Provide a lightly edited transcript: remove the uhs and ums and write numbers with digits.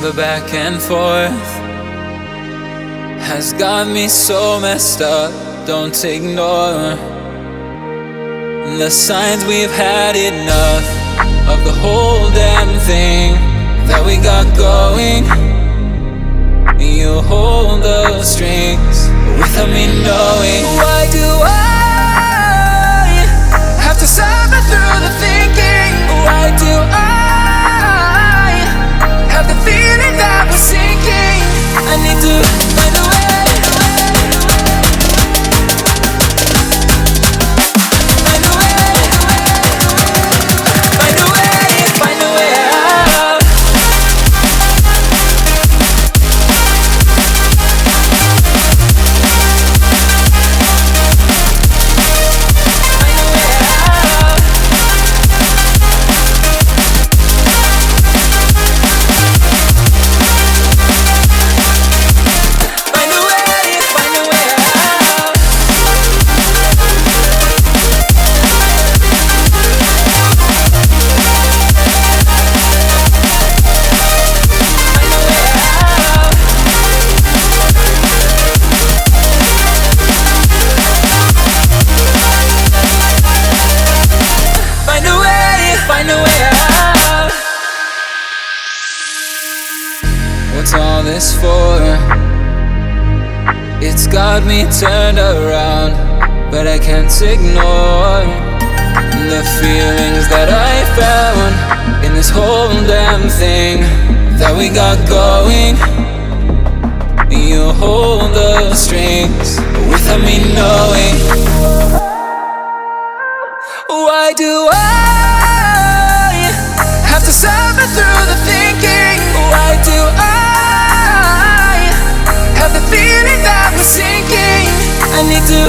The back and forth has got me so messed up. Don't ignore the signs. We've had enough of the whole damn thing that we got going. You hold the strings without me knowing. Why do I have to suffer through the thinking? Why do I have the feeling that we're sinking? I need to find a way. What's all this for? It's got me turned around, but I can't ignore the feelings that I found in this whole damn thing that we got going. You hold the strings without me knowing. Why do I have to suffer through the thinking? Why do I have the feeling that we're sinking? I need to